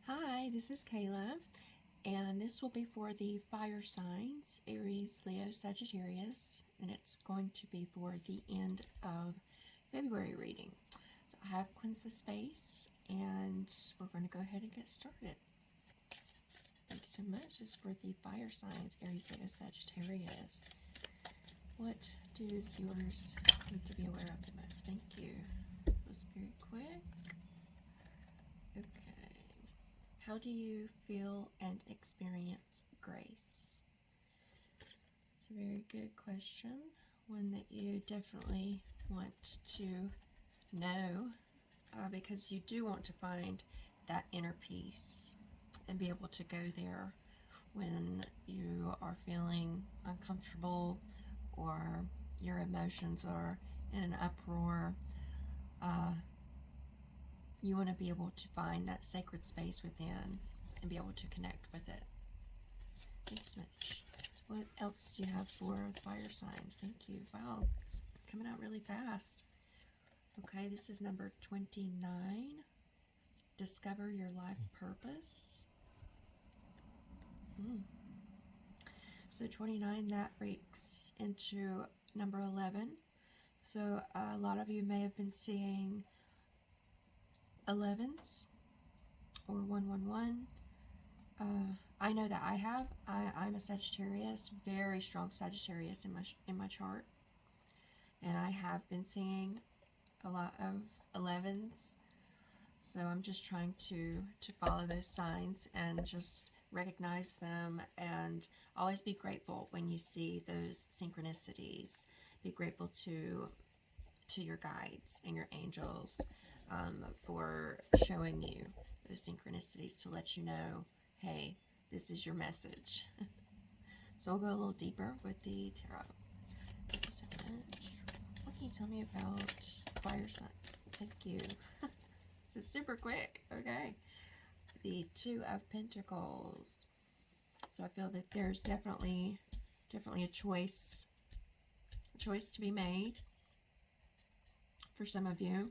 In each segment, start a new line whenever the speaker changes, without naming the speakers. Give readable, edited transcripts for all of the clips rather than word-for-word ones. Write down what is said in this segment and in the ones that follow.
Hi, this is Kayla, and this will be for the fire signs Aries, Leo, Sagittarius, and it's going to be for the end of February reading. So I have cleansed the space, and we're going to go ahead and get started. Thank you so much. This is for the fire signs Aries, Leo, Sagittarius. What do viewers need to be aware of the most? Thank you. That was very quick. Okay. How do you feel and experience grace? It's a very good question, one that you definitely want to know because you do want to find that inner peace and be able to go there when you are feeling uncomfortable or your emotions are in an uproar. You want to be able to find that sacred space within and be able to connect with it. Thanks so much. What else do you have for fire signs? Thank you. Wow, it's coming out really fast. Okay, this is number 29. Discover your life purpose. So 29, that breaks into number 11. So a lot of you may have been seeing 11s or 111. I know that I have. I'm a Sagittarius, very strong Sagittarius in my chart, and I have been seeing a lot of 11s. So I'm just trying to follow those signs and just recognize them, and always be grateful when you see those synchronicities. Be grateful to your guides and your angels for showing you those synchronicities to let you know, hey, this is your message. So we'll go a little deeper with the tarot. Thank you so much. What can you tell me about fire sign? Thank you. This is super quick. Okay. The Two of Pentacles. So I feel that there's definitely a choice to be made for some of you.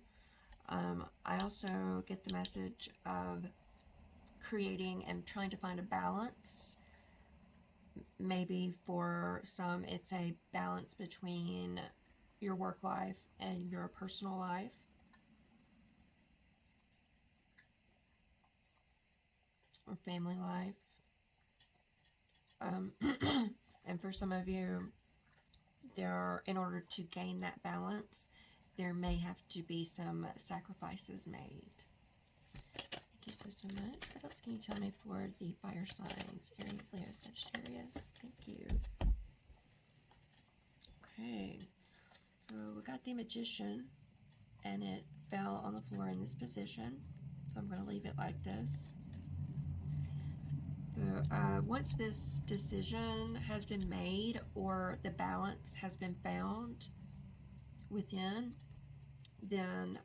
I also get the message of creating and trying to find a balance. Maybe for some it's a balance between your work life and your personal life. Or family life. And for some of you, in order to gain that balance, there may have to be some sacrifices made. Thank you so much. What else can you tell me for the fire signs? Aries, Leo, Sagittarius. Thank you. Okay. So we got the Magician, and it fell on the floor in this position. So I'm going to leave it like this. Once this decision has been made or the balance has been found within, then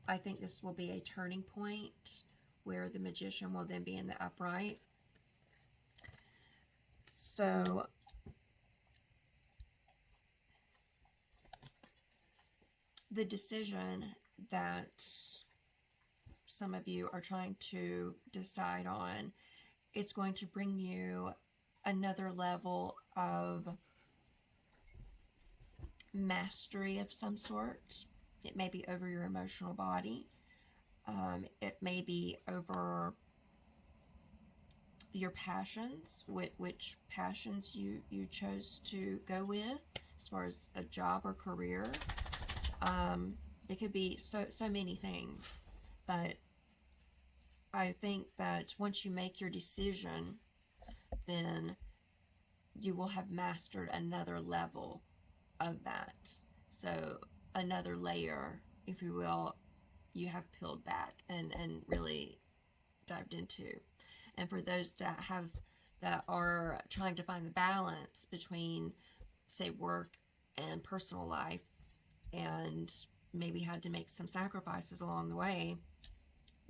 I think this will be a turning point where the Magician will then be in the upright. So the decision that some of you are trying to decide on, it's going to bring you another level of mastery of some sort. It may be over your emotional body. It may be over your passions, which passions you chose to go with as far as a job or career. It could be so many things, but I think that once you make your decision, then you will have mastered another level of that. So another layer, if you will, you have peeled back and really dived into. And for those that are trying to find the balance between, say, work and personal life, and maybe had to make some sacrifices along the way,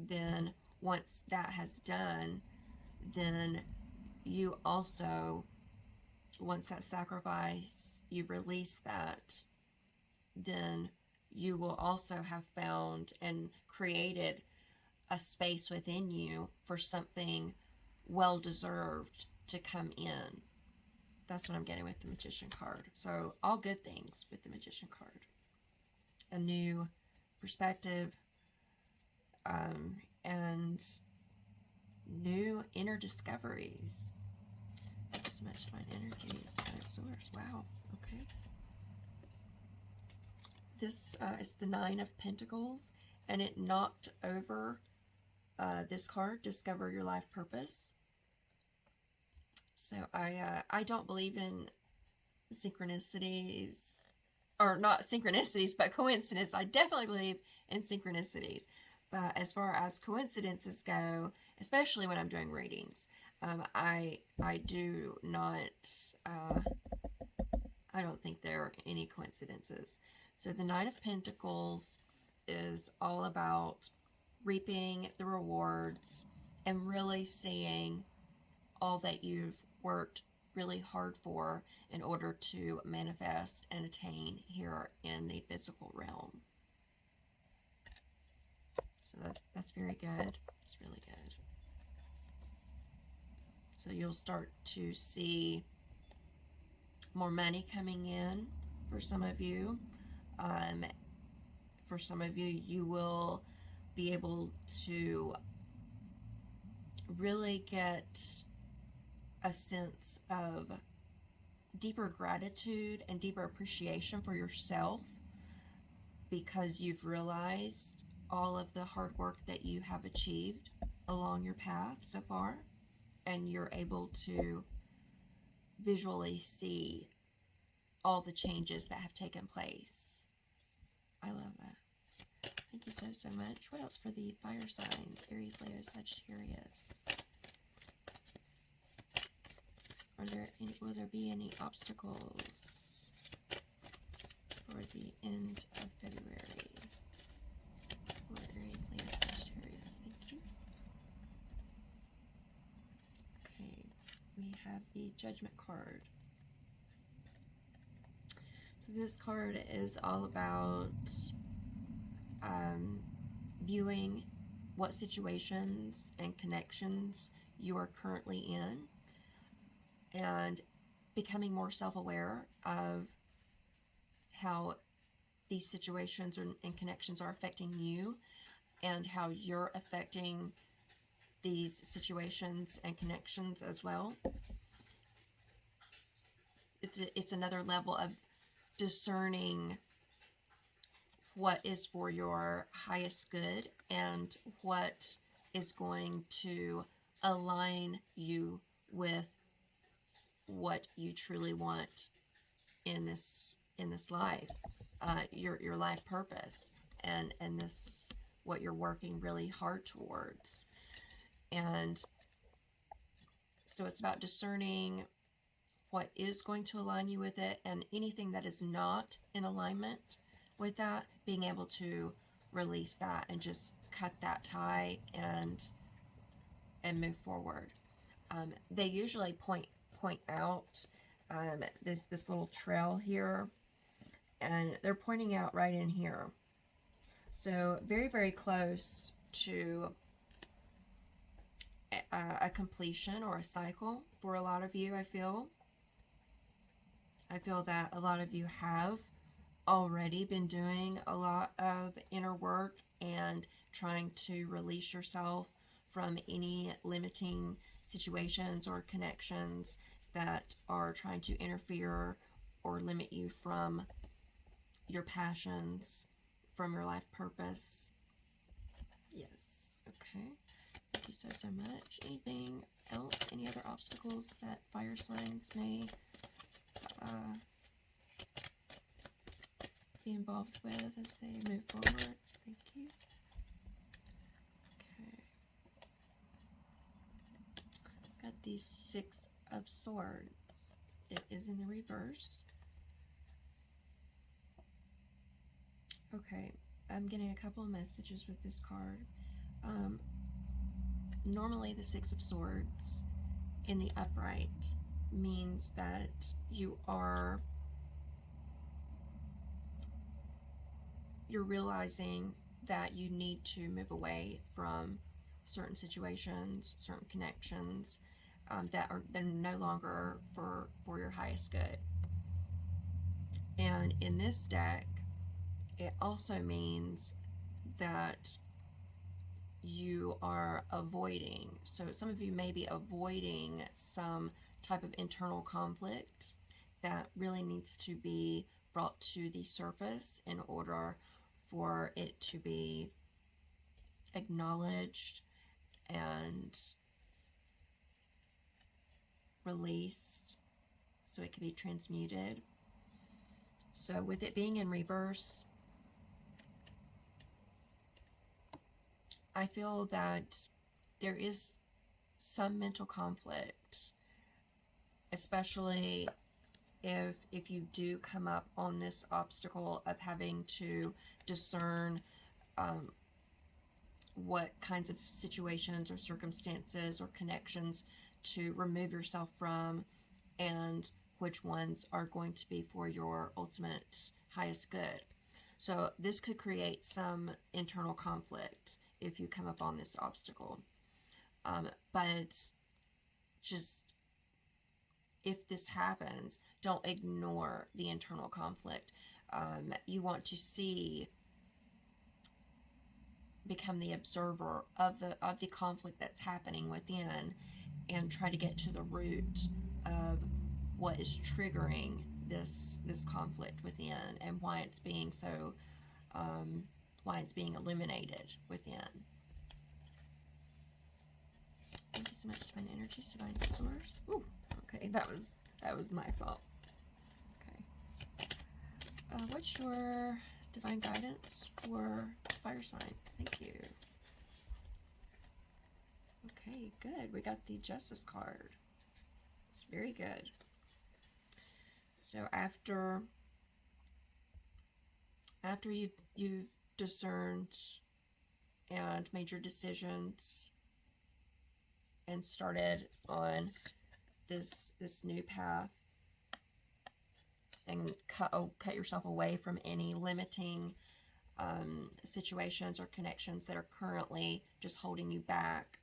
then once that has done, then you also, once that sacrifice, you've released that, then you will also have found and created a space within you for something well-deserved to come in. That's what I'm getting with the Magician card. So all good things with the Magician card. A new perspective, and new inner discoveries. Just much divine energies out of source. Wow. Okay. This is the Nine of Pentacles, and it knocked over this card, Discover Your Life Purpose. So I don't believe in synchronicities, or not synchronicities, but coincidence. I definitely believe in synchronicities. But as far as coincidences go, especially when I'm doing readings, I do not, I don't think there are any coincidences. So the Nine of Pentacles is all about reaping the rewards and really seeing all that you've worked really hard for in order to manifest and attain here in the physical realm. So that's very good. It's really good. So you'll start to see more money coming in for some of you. For some of you, you will be able to really get a sense of deeper gratitude and deeper appreciation for yourself, because you've realized all of the hard work that you have achieved along your path so far, and you're able to visually see all the changes that have taken place. I love that. Thank you so much. What else for the fire signs? Aries, Leo, Sagittarius. Will there be any obstacles for the end of February for Aries, Leo, Sagittarius? Thank you. Okay, we have the Judgment card. So this card is all about viewing what situations and connections you are currently in, and becoming more self-aware of how these situations and connections are affecting you, and how you're affecting these situations and connections as well. It's another level of discerning what is for your highest good and what is going to align you with what you truly want in this life, your life purpose, and this, what you're working really hard towards. And so it's about discerning what is going to align you with it, and anything that is not in alignment with that, being able to release that and just cut that tie and move forward. They usually point out this little trail here, and they're pointing out right in here. So very, very close to a completion or a cycle for a lot of you. I feel that a lot of you have already been doing a lot of inner work and trying to release yourself from any limiting situations or connections that are trying to interfere or limit you from your passions, from your life purpose. Yes. Okay. Thank you so much. Anything else? Any other obstacles that fire signs may be involved with as they move forward? Thank you. Okay. Got the Six of Swords. It is in the reverse. Okay, I'm getting a couple of messages with this card. Normally the Six of Swords in the upright means that you're realizing that you need to move away from certain situations, certain connections, they're no longer for your highest good. And in this deck, it also means that you are avoiding. So some of you may be avoiding some type of internal conflict that really needs to be brought to the surface in order for it to be acknowledged and released so it can be transmuted. So with it being in reverse, I feel that there is some mental conflict, especially if you do come up on this obstacle of having to discern what kinds of situations or circumstances or connections to remove yourself from, and which ones are going to be for your ultimate highest good. So this could create some internal conflict if you come up on this obstacle. But just, if this happens, don't ignore the internal conflict. You want to become the observer of the conflict that's happening within, and try to get to the root of what is triggering this conflict within, and why it's being illuminated within. Thank you so much, Divine Energies, Divine Source. Ooh, okay, that was my fault. Okay. What's your divine guidance for fire signs? Thank you. Okay, good. We got the Justice card. It's very good. So after you've discerned and made your decisions and started on this new path, and cut yourself away from any limiting situations or connections that are currently just holding you back,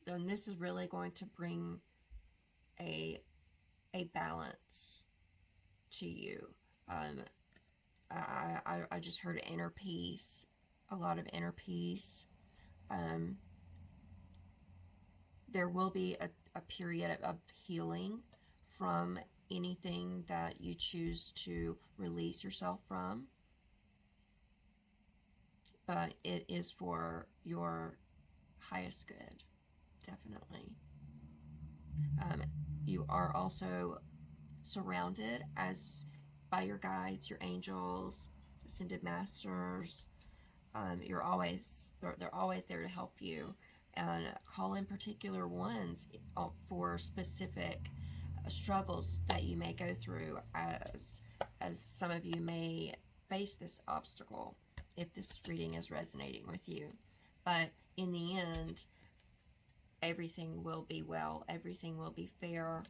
then this is really going to bring a balance to you. I just heard inner peace, a lot of inner peace. There will be a period of healing from anything that you choose to release yourself from, but it is for your highest good, definitely. You are also surrounded by your guides, your angels, ascended masters. They're always there to help you, and call in particular ones for specific struggles that you may go through, as some of you may face this obstacle if this reading is resonating with you. But in the end, everything will be well, everything will be fair,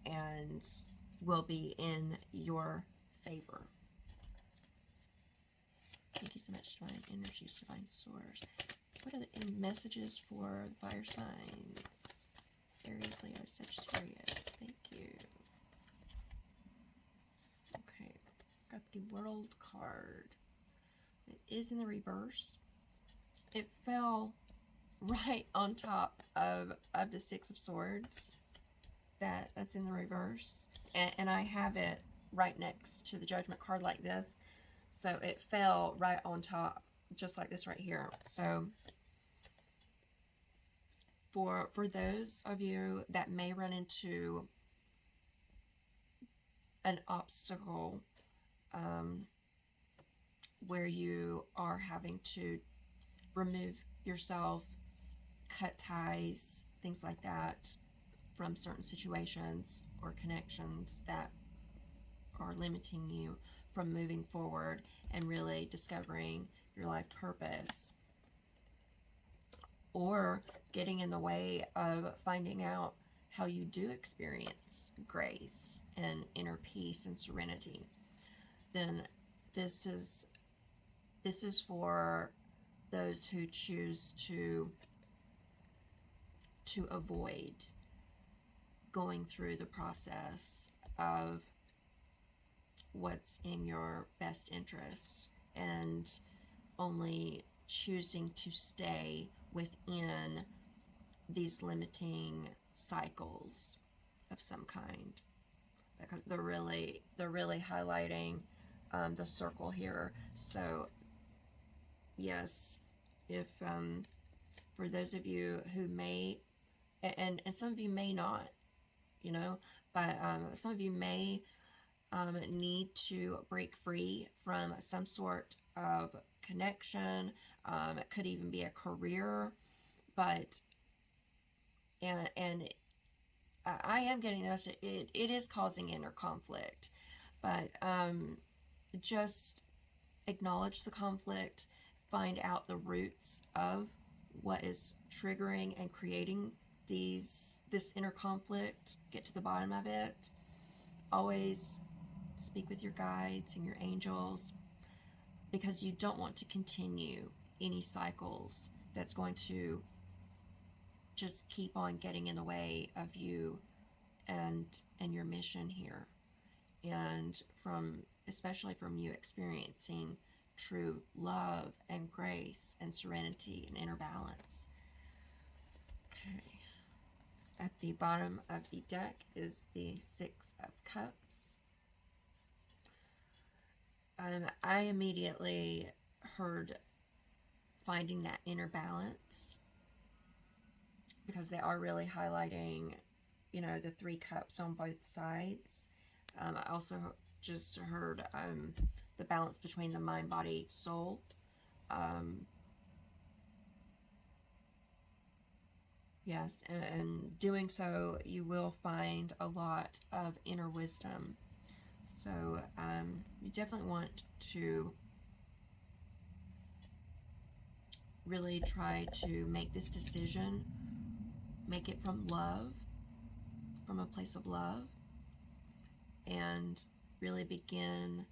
and will be in your favor. Thank you so much, Divine Energies, Divine Source. What are the messages for fire signs? Aries, Leo, Sagittarius. Thank you. Okay, got the World card. It is in the reverse. It fell right on top of the Six of Swords. That's in the reverse, and I have it right next to the Judgment card like this, so it fell right on top, just like this right here. So for those of you that may run into an obstacle where you are having to remove yourself, cut ties, things like that, from certain situations or connections that are limiting you from moving forward and really discovering your life purpose, or getting in the way of finding out how you do experience grace and inner peace and serenity, then this is this is for those who choose to avoid going through the process of what's in your best interest and only choosing to stay within these limiting cycles of some kind, because they're really highlighting the circle here. So yes, if for those of you who may, and some of you may not, but some of you may need to break free from some sort of connection. It could even be a career, but and I am getting this. It is causing inner conflict, but just acknowledge the conflict, find out the roots of what is triggering and creating this inner conflict. Get to the bottom of it. Always speak with your guides and your angels, because you don't want to continue any cycles that's going to just keep on getting in the way of you and your mission here, and especially from you experiencing true love and grace and serenity and inner balance. Okay. At the bottom of the deck is the Six of Cups. I immediately heard finding that inner balance, because they are really highlighting, the three cups on both sides. I also just heard the balance between the mind, body, soul. Yes, and doing so, you will find a lot of inner wisdom. So you definitely want to really try to make this decision, make it from love, from a place of love, and really begin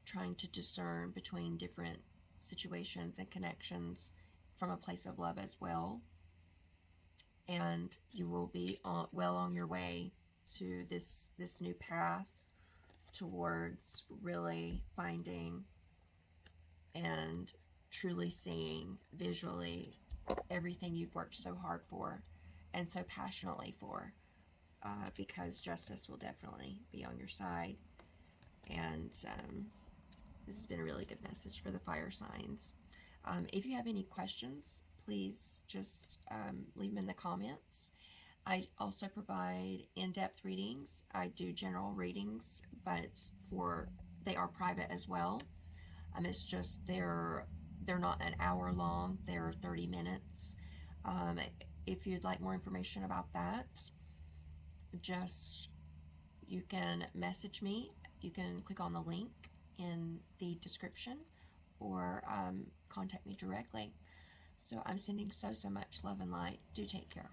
trying to discern between different situations and connections from a place of love as well. And you will be well on your way to this new path towards really finding and truly seeing visually everything you've worked so hard for and so passionately for, because justice will definitely be on your side. And this has been a really good message for the fire signs. If you have any questions, please just leave them in the comments. I also provide in-depth readings. I do general readings, but they are private as well. It's just they're not an hour long. They're 30 minutes. If you'd like more information about that, you can message me. You can click on the link in the description, or contact me directly. So I'm sending so much love and light. Do take care.